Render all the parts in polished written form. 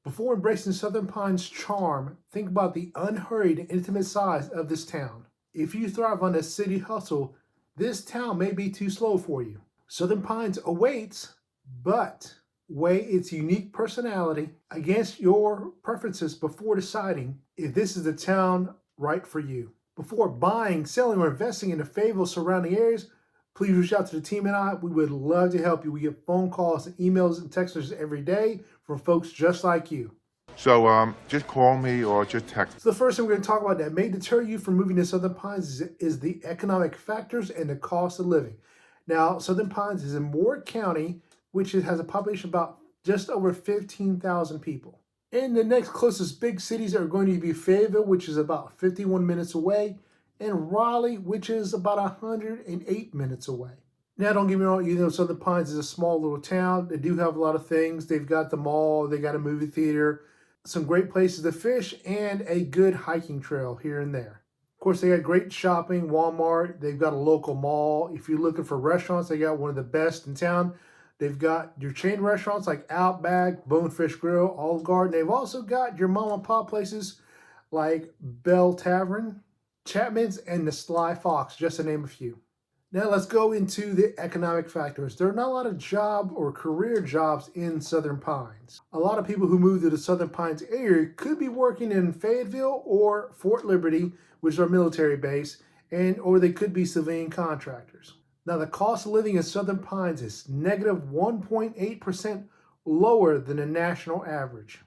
Before embracing Southern Pines' charm, think about the unhurried and intimate size of this town. If you thrive on the city hustle, this town may be too slow for you. Southern Pines awaits, but weigh its unique personality against your preferences before deciding if this is the town right for you. Before buying, selling, or investing in the Fayetteville surrounding areas, please reach out to the team and I. We would love to help you. We get phone calls and emails and text messages every day from folks just like you. So just call me or just text. So the first thing we're going to talk about that may deter you from moving to Southern Pines is the economic factors and the cost of living. Now, Southern Pines is in Ward County, which has a population of about just over 15,000 people. And the next closest big cities are going to be Fayetteville, which is about 51 minutes away, and Raleigh, which is about 108 minutes away. Now, don't get me wrong, Southern Pines is a small little town. They do have a lot of things. They've got the mall, they got a movie theater, some great places to fish, and a good hiking trail here and there. Of course, they got great shopping, Walmart. They've got a local mall. If you're looking for restaurants, they got one of the best in town. They've got your chain restaurants like Outback, Bonefish Grill, Olive Garden. They've also got your mom and pop places like Bell Tavern, Chapman's, and the Sly Fox, just to name a few. Now let's go into the economic factors. There are not a lot of job or career jobs in Southern Pines. A lot of people who move to the Southern Pines area could be working in Fayetteville or Fort Liberty, which is our military base, or they could be civilian contractors. Now the cost of living in Southern Pines is negative 1.8% lower than the national average.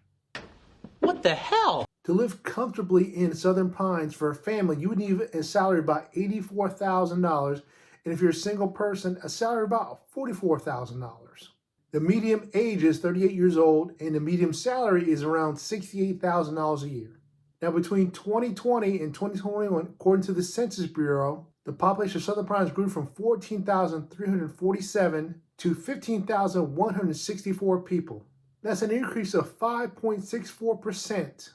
What the hell? To live comfortably in Southern Pines for a family, you would need a salary of about $84,000. And if you're a single person, a salary of about $44,000. The median age is 38 years old, and the median salary is around $68,000 a year. Now, between 2020 and 2021, according to the Census Bureau, the population of Southern Pines grew from 14,347 to 15,164 people. That's an increase of 5.64%.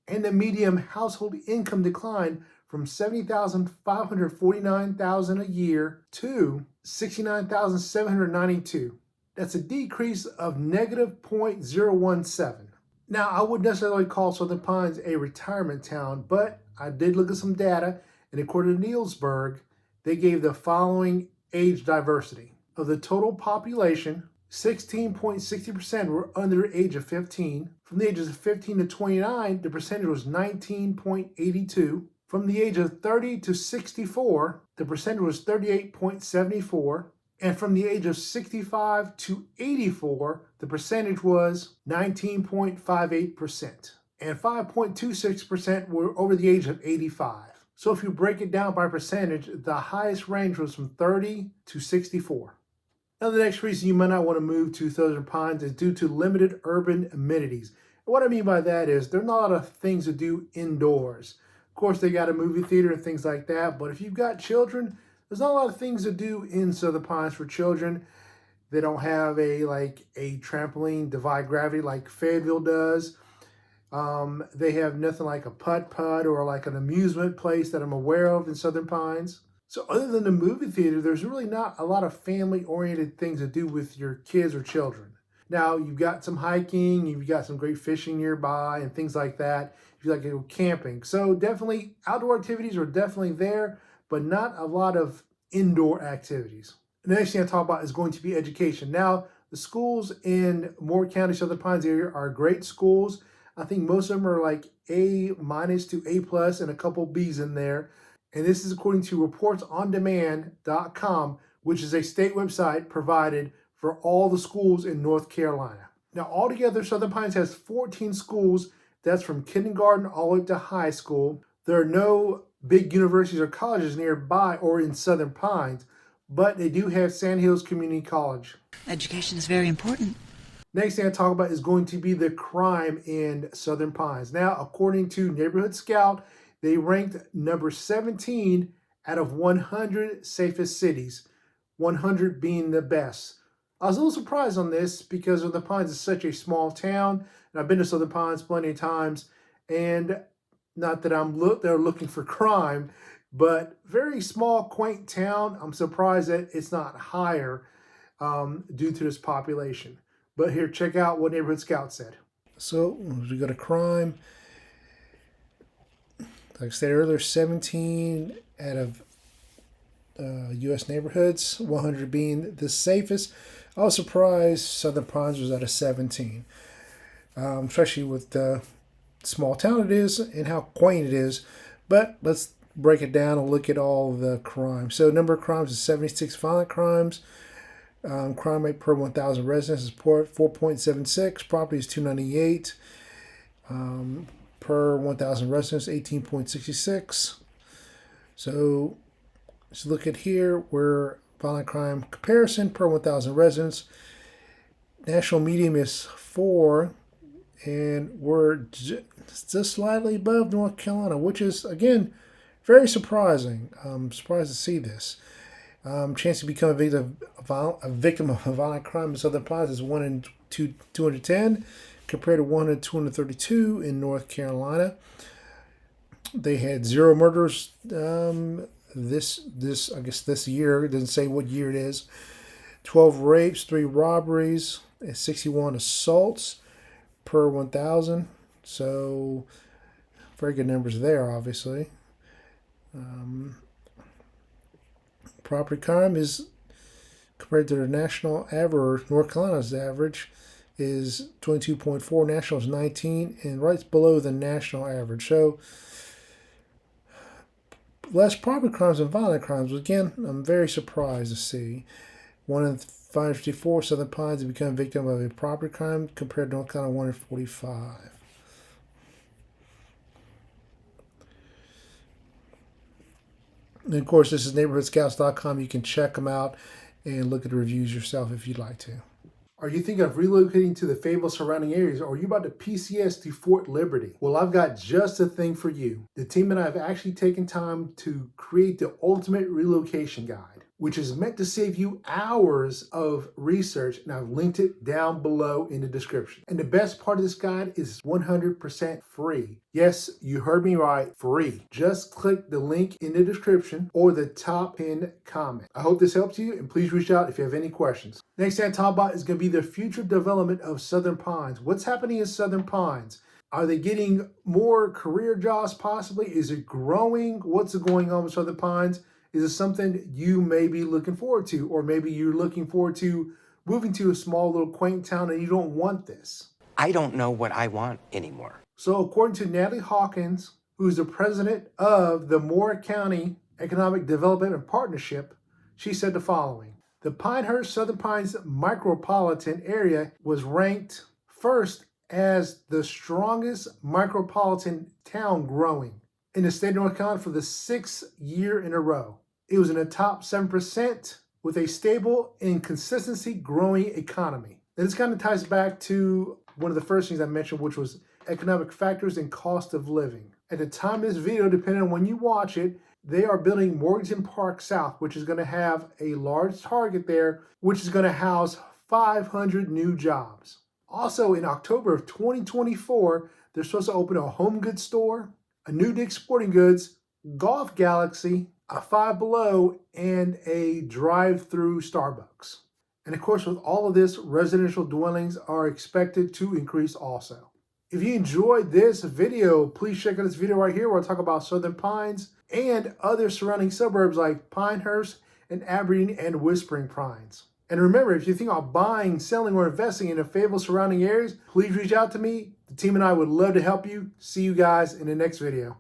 And the median household income declined from $70,549 a year to $69,792. That's a decrease of negative 0.017. Now, I wouldn't necessarily call Southern Pines a retirement town, but I did look at some data, and according to Nielsberg, they gave the following age diversity. Of the total population, 16.60% were under the age of 15. From the ages of 15 to 29, the percentage was 19.82. From the age of 30 to 64, the percentage was 38.74. And from the age of 65 to 84, the percentage was 19.58%. And 5.26% were over the age of 85. So if you break it down by percentage, the highest range was from 30 to 64. Now, the next reason you might not want to move to Southern Pines is due to limited urban amenities. And what I mean by that is there are not a lot of things to do indoors. Of course, they got a movie theater and things like that, but if you've got children, there's not a lot of things to do in Southern Pines for children. They don't have a trampoline, defy gravity like Fayetteville does. They have nothing like a putt-putt or like an amusement place that I'm aware of in Southern Pines. So other than the movie theater, there's really not a lot of family-oriented things to do with your kids or children. Now, you've got some hiking, you've got some great fishing nearby and things like that. If you like to go camping. So definitely outdoor activities are definitely there, but not a lot of indoor activities. The next thing I talk about is going to be education. Now, the schools in Moore County, Southern Pines area are great schools. I think most of them are like A- to A+, and a couple B's in there. And this is according to reportsondemand.com, which is a state website provided for all the schools in North Carolina. Now, altogether, Southern Pines has 14 schools. That's from kindergarten all the way to high school. There are no big universities or colleges nearby or in Southern Pines, but they do have Sand Hills Community College. Education is very important. Next thing I talk about is going to be the crime in Southern Pines. Now, according to Neighborhood Scout, they ranked number 17 out of 100 safest cities, 100 being the best. I was a little surprised on this because Southern Pines is such a small town, and I've been to Southern Pines plenty of times, and not that I'm there looking for crime, but very small, quaint town. I'm surprised that it's not higher due to this population. But here, check out what Neighborhood Scout said. So as we go to crime, like I said earlier, 17 out of U.S. neighborhoods, 100 being the safest. I was surprised Southern Pines was at a 17, especially with the small town it is and how quaint it is. But let's break it down and look at all the crimes. So number of crimes is 76 violent crimes. Crime rate per 1,000 residents is 4.76. Property is 298. Per 1,000 residents, 18.66. So let's look at here where violent crime comparison per 1,000 residents. National median is 4, and we're just slightly above North Carolina, which is, again, very surprising. I'm surprised to see this. Chance to become a victim of a violent crime in Southern Pines is 1 in 210, compared to 1 in 232 in North Carolina. They had 0 murders this year. It doesn't say what year it is. 12 rapes, 3 robberies, and 61 assaults per 1,000. So very good numbers there, obviously. Property crime is, compared to the national average, North Carolina's average is 22.4, national is 19, and right below the national average. So less property crimes than violent crimes. Again, I'm very surprised to see 1 in 554 Southern Pines have become a victim of a property crime, compared to North Carolina 1 in 45. And of course, this is neighborhoodscouts.com. You can check them out and look at the reviews yourself if you'd like to. Are you thinking of relocating to the Fayetteville surrounding areas, or are you about to PCS to Fort Liberty? Well, I've got just the thing for you. The team and I have actually taken time to create the ultimate relocation guide, which is meant to save you hours of research, and I've linked it down below in the description. And the best part of this guide is 100% free. Yes, you heard me right, free. Just click the link in the description or the top pinned comment. I hope this helps you, and please reach out if you have any questions. Next thing I talk about is going to be the future development of Southern Pines. What's happening in Southern Pines? Are they getting more career jobs possibly? Is it growing? What's going on with Southern Pines? Is it something you may be looking forward to, or maybe you're looking forward to moving to a small little quaint town and you don't want this? I don't know what I want anymore. So according to Natalie Hawkins, who's the president of the Moore County Economic Development and Partnership, she said the following: the Pinehurst Southern Pines micropolitan area was ranked first as the strongest micropolitan town growing in the state of North Carolina for the 6th year in a row. It was in the top 7% with a stable and consistency growing economy. And this kind of ties back to one of the first things I mentioned, which was economic factors and cost of living. At the time of this video, depending on when you watch it, they are building Morganton Park South, which is going to have a large target there, which is going to house 500 new jobs. Also, in October of 2024, they're supposed to open a home goods store, a new Dick's Sporting Goods, Golf Galaxy, a Five Below, and a drive-through Starbucks. And of course, with all of this, residential dwellings are expected to increase also. If you enjoyed this video, please check out this video right here where I talk about Southern Pines and other surrounding suburbs like Pinehurst and Aberdeen and Whispering Pines. And remember, if you think about buying, selling, or investing in the Fayetteville surrounding areas, please reach out to me. The team and I would love to help you. See you guys in the next video.